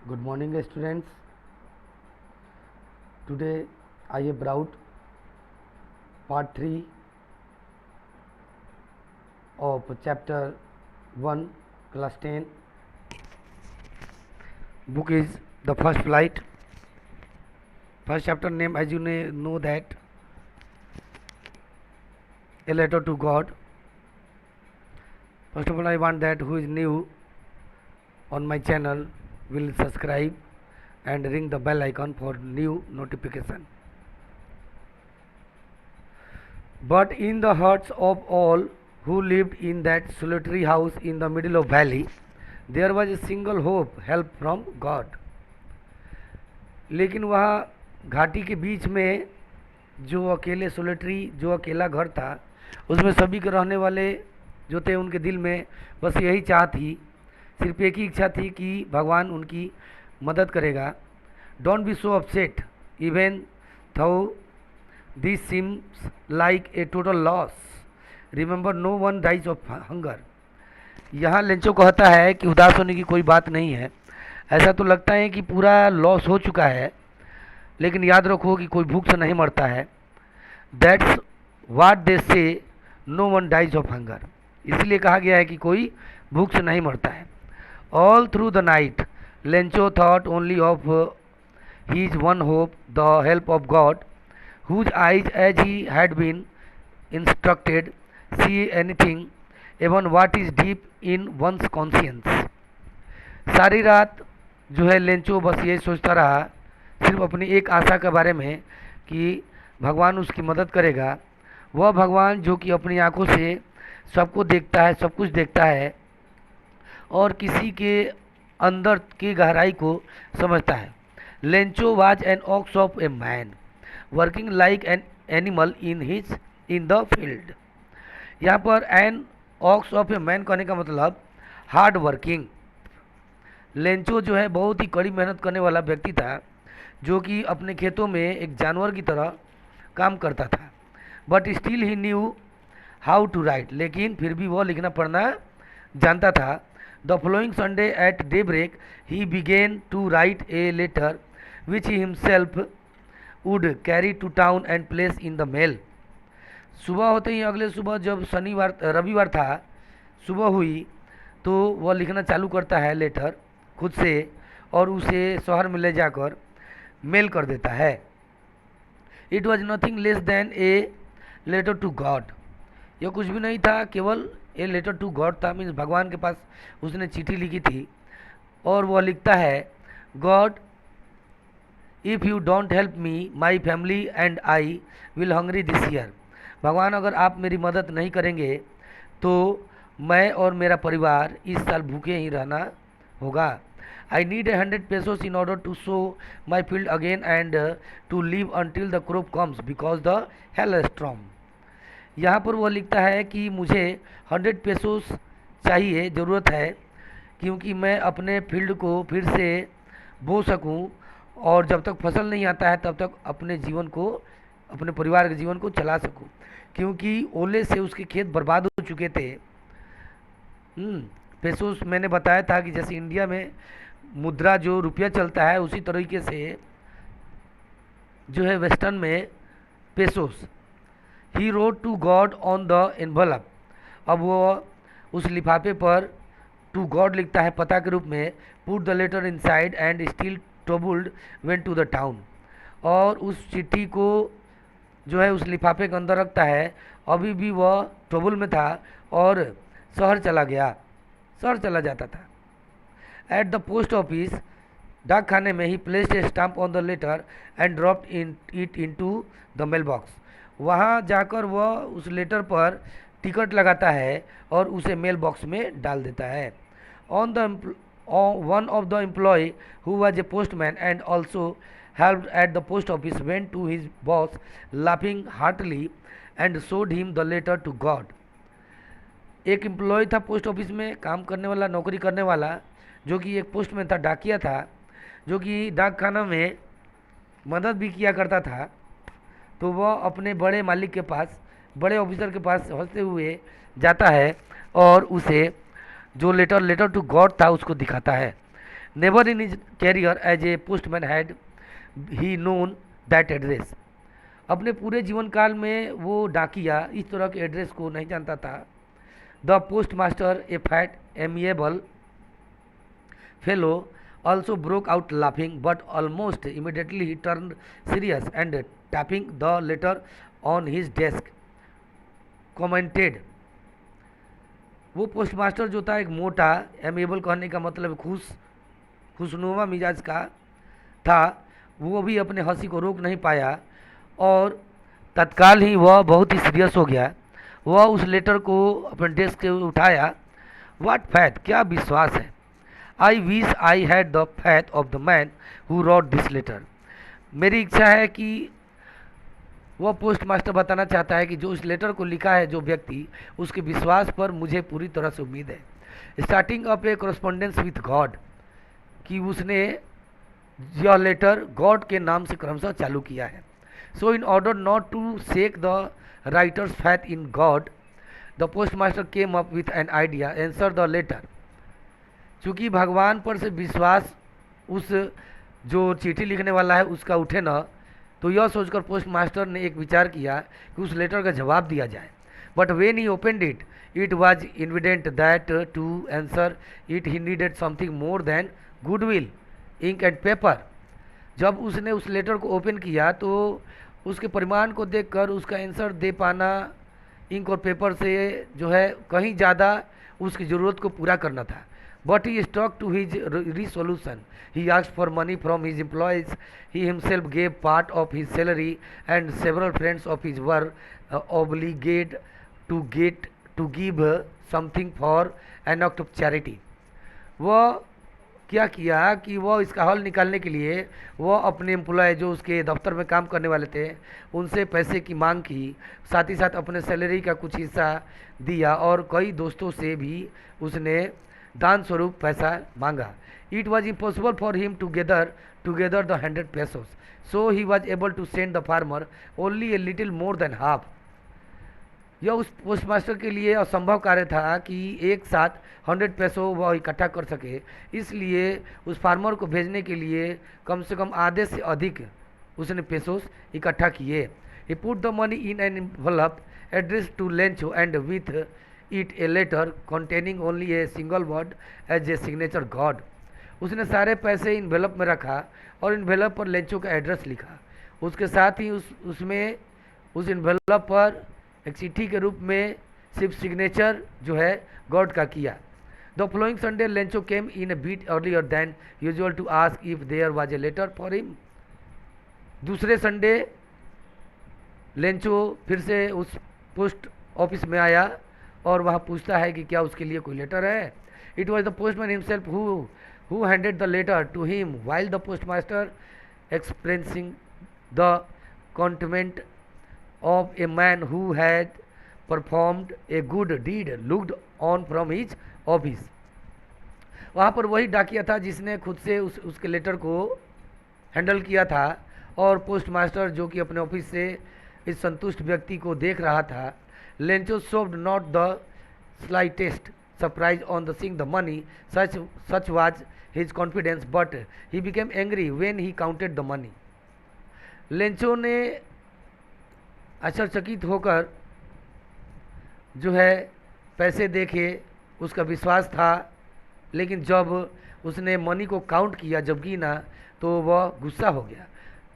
Good morning, students. Today I have brought part 3 of chapter 1, class 10. Book is The First Flight. First chapter name, as you know that, A Letter to God. First of all, I want that who is new on my channel will subscribe and ring the bell icon for new notification. But in the hearts of all who lived in that solitary house in the middle of valley, there was a single hope, help from God. लेकिन वह घाटी के बीच में जो अकेले solitary जो अकेला घर था, उसमें सभी के रहने वाले जो थे उनके दिल में बस यही चाह थी, सिर्फ एक ही इच्छा थी कि भगवान उनकी मदद करेगा. Don't be so upset even though this seems like a total loss. Remember no one dies of hunger. यहाँ लेंचो कहता है कि उदास होने की कोई बात नहीं है. ऐसा तो लगता है कि पूरा लॉस हो चुका है, लेकिन याद रखो कि कोई भूख से नहीं मरता है. That's what they say no one dies of hunger. इसलिए कहा गया है कि कोई भूख से नहीं मरता है. All through the night Lencho thought only of his one hope, the help of God, whose eyes as he had been instructed see anything even what is deep in one's conscience. सारी रात जो है Lencho बस ये सोचता रहा सिर्फ अपनी एक आशा के बारे में कि भगवान उसकी मदद करेगा. वह भगवान जो कि अपनी आंखों से सबको देखता है, सब कुछ देखता है और किसी के अंदर की गहराई को समझता है. Lencho was an ox of a man working like an animal in the field. यहाँ पर an ox of a man कहने का मतलब हार्ड वर्किंग. लेंचो जो है बहुत ही कड़ी मेहनत करने वाला व्यक्ति था, जो कि अपने खेतों में एक जानवर की तरह काम करता था. But still he knew how to write. लेकिन फिर भी वह लिखना पढ़ना जानता था. The following Sunday at daybreak he began to write a letter which he himself would carry to town and place in the mail. सुबह होते ही अगले सुबह जब रविवार था, सुबह हुई तो वह लिखना चालू करता है लेटर खुद से और उसे शहर में ले जाकर मेल कर देता है. It was nothing less than a letter to God. यह कुछ भी नहीं था, केवल ए लेटर टू गॉड था. मीन्स भगवान के पास उसने चिट्ठी लिखी थी और वह लिखता है, God if you don't help me my family and I will hungry this year. भगवान अगर आप मेरी मदद नहीं करेंगे तो मैं और मेरा परिवार इस साल भूखे ही रहना होगा. I need 100 pesos in order to sow my field again and to live until the crop comes because the hailstorm. यहाँ पर वो लिखता है कि मुझे 100 pesos चाहिए, ज़रूरत है, क्योंकि मैं अपने फील्ड को फिर से बो सकूं और जब तक फसल नहीं आता है तब तक अपने जीवन को, अपने परिवार के जीवन को चला सकूं, क्योंकि ओले से उसके खेत बर्बाद हो चुके थे. पेसोस मैंने बताया था कि जैसे इंडिया में मुद्रा जो रुपया चलता है उसी तरीके से जो है वेस्टर्न में pesos. He wrote to God on the envelope. अब वो उस लिफाफे पर टू गॉड लिखता है पता के रूप में. Put the letter inside and still troubled went to the town. और उस चिट्ठी को जो है उस लिफाफे के अंदर रखता है. अभी भी वह ट्रबल में था और शहर चला गया, शहर चला जाता था. एट द पोस्ट ऑफिस, डाक खाने में he placed a stamp on the letter and dropped it into the mailbox. वहाँ जाकर वह उस लेटर पर टिकट लगाता है और उसे मेल बॉक्स में डाल देता है. On the one of the employee who was a postman and also helped at the post office went to his boss laughing heartily and showed him the letter to God. एक employ था post office में काम करने वाला, नौकरी करने वाला, जो कि एक पोस्टमैन था, डाकिया था, जो कि डाक खाना में मदद भी किया करता था. तो वह अपने बड़े मालिक के पास, बड़े ऑफिसर के पास हंसते हुए जाता है और उसे जो लेटर टू गॉड था उसको दिखाता है. Never in his career as a postman had he known that address. अपने पूरे जीवन काल में वो डाकिया इस तरह के एड्रेस को नहीं जानता था। The post master, A fat amiable fellow, also broke out laughing, but almost immediately he turned serious and tapping the letter on his desk commented। वो पोस्टमास्टर जो था एक मोटा, एमेबल कहने का मतलब खुशनुमा मिजाज का था। वो भी अपने हंसी को रोक नहीं पाया और तत्काल ही वह बहुत ही सीरियस हो गया। वह उस लेटर को अपने डेस्क से उठाया। व्हाट फैथ, क्या विश्वास है। I wish I had the faith of the man who wrote this letter. मेरी इच्छा है कि वह पोस्ट मास्टर बताना चाहता है कि जो इस लेटर को लिखा है जो व्यक्ति, उसके विश्वास पर मुझे पूरी तरह से उम्मीद है। Starting up A correspondence with God, कि उसने यह लेटर गॉड के नाम से क्रमशः चालू किया है। So in order not to shake the writer's faith in God, the post master came up with an idea, answer the letter. चूँकि भगवान पर से विश्वास उस जो चिट्ठी लिखने वाला है उसका उठे न, तो यह सोचकर पोस्ट मास्टर ने एक विचार किया कि उस लेटर का जवाब दिया जाए। But when he opened it, it was evident that to answer it he needed something more than goodwill, ink and paper. जब उसने उस लेटर को ओपन किया तो उसके परिमाण को देखकर उसका आंसर दे पाना इंक और पेपर से जो है कहीं ज़्यादा उसकी ज़रूरत को पूरा करना था। But he stuck to his resolution. He asked for money from his employees. He himself gave part of his salary, and several friends of his were obligated to give something for an act of charity. वह क्या किया कि वह इसका हल निकालने के लिए वह अपने एम्प्लॉय जो उसके दफ्तर में काम करने वाले थे उनसे पैसे की मांग की, साथ ही साथ अपने सैलरी का कुछ हिस्सा दिया और कई दोस्तों से भी उसने दान स्वरूप पैसा मांगा। It was impossible for him to gather the 100 pesos, so he was able to send the farmer only a little more than half. यह उस पोस्टमास्टर के लिए असंभव कार्य था कि एक साथ 100 पैसों वह इकट्ठा कर सके, इसलिए उस फार्मर को भेजने के लिए कम से कम आधे से अधिक उसने पेसोस इकट्ठा किए। He put the money in an envelope address to Lencho and with it a letter containing only a single word as a signature God. उसने सारे पैसे इन्वेलप में रखा और इन्वेलप पर लेंचो का एड्रेस लिखा। उसके साथ ही उस इन्वेलप पर एक चिट्ठी के रूप में सिर्फ सिग्नेचर जो है गॉड का किया। The following Sunday Lencho came in a bit earlier than usual to ask if there was a letter for him. दूसरे संडे लेंचो फिर से उस पोस्ट ऑफिस में आया और वहाँ पूछता है कि क्या उसके लिए कोई लेटर है। It was the postman himself who handed the letter to him while the postmaster expressing the contentment of a man who had performed a good deed looked on from his office। वहाँ पर वही डाकिया था जिसने खुद से उसके letter को हैंडल किया था और पोस्टमास्टर जो कि अपने ऑफिस से इस संतुष्ट व्यक्ति को देख रहा था। Lencho showed not the slightest surprise on the seeing the money, such was his confidence, but he became angry when he counted the money। Lencho ने आश्चर्यचकित होकर जो है पैसे देखे, उसका विश्वास था, लेकिन जब उसने मनी को काउंट किया, जब गिना, तो वह गुस्सा हो गया।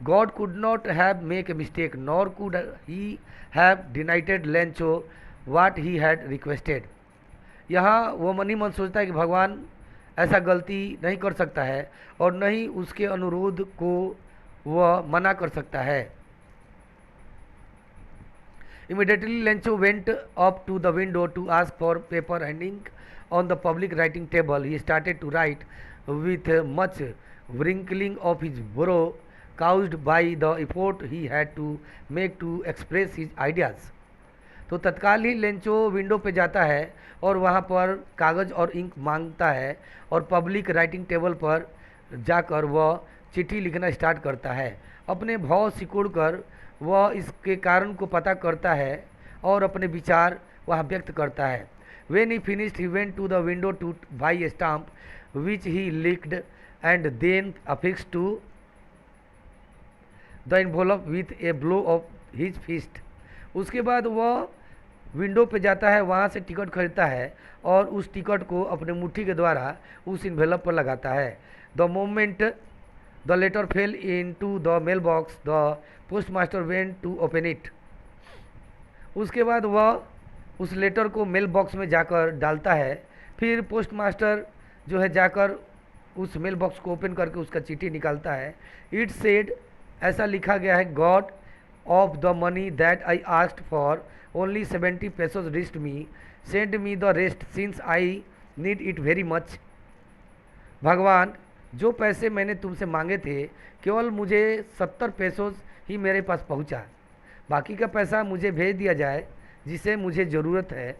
God could not have make a mistake nor could he have denied Lencho what he had requested. यहाँ वो मनी मन सोचता है कि भगवान ऐसा गलती नहीं कर सकता है और न ही उसके अनुरोध को वह मना कर सकता है। Immediately Lencho went up to the window to ask for paper and ink on the public writing table. He started to write with much wrinkling of his brow, caused by the effort he had to make to express his ideas। तो तत्काल ही Lencho window पे जाता है और वहाँ पर कागज़ और इंक मांगता है और पब्लिक राइटिंग टेबल पर जाकर वह चिट्ठी लिखना स्टार्ट करता है। अपने भाव सिकुड़ कर वह इसके कारण को पता करता है और अपने विचार वहाँ व्यक्त करता है। When he finished, he went to the window to buy a stamp which he licked and then affixed to the envelope with a blow of his fist. उसके बाद वह विंडो पे जाता है, वहाँ से टिकट खरीदता है और उस टिकट को अपने मुट्ठी के द्वारा उस इन्वेलप पर लगाता है. The moment the letter fell into the mailbox the post master went to open it. उसके बाद वह उस लेटर को मेल बॉक्स में जाकर डालता है. फिर पोस्ट मास्टर जो है जाकर उस मेल बॉक्स को ओपन करके उसका चिट्ठी निकालता है. इट सेड, ऐसा लिखा गया है, God of the money that I asked for only 70 pesos wrist me, send me the rest since I need it very much. भगवान, जो पैसे मैंने तुमसे मांगे थे केवल मुझे 70 पेसोज ही मेरे पास पहुंचा, बाकी का पैसा मुझे भेज दिया जाए जिसे मुझे ज़रूरत है.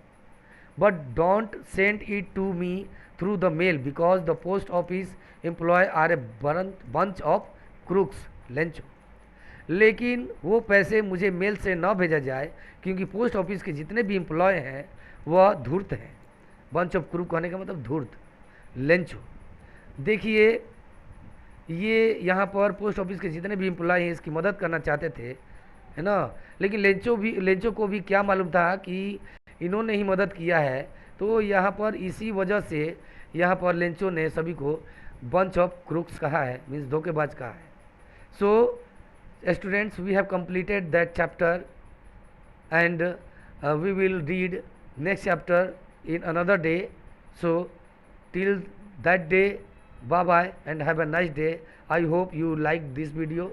But don't send it to me through the mail because the post office employ are a bunch of crooks Lencho. लेकिन वो पैसे मुझे मेल से न भेजा जाए क्योंकि पोस्ट ऑफिस के जितने भी एम्प्लॉय हैं वह धूर्त हैं. बंच ऑफ क्रूक कहने का मतलब धूर्त, लेंचो. देखिए ये यहाँ पर पोस्ट ऑफिस के जितने भी एम्प्लॉय हैं इसकी मदद करना चाहते थे, है ना, लेकिन लेंचो को भी क्या मालूम था कि इन्होंने ही मदद किया है. तो यहाँ पर इसी वजह से यहाँ पर लेंचो ने सभी को बंच ऑफ क्रूक्स कहा है, मीन्स धोखेबाज कहा है. सो students, we have completed that chapter and we will read next chapter in another day. So till that day, bye bye and have a nice day. I hope you like this video.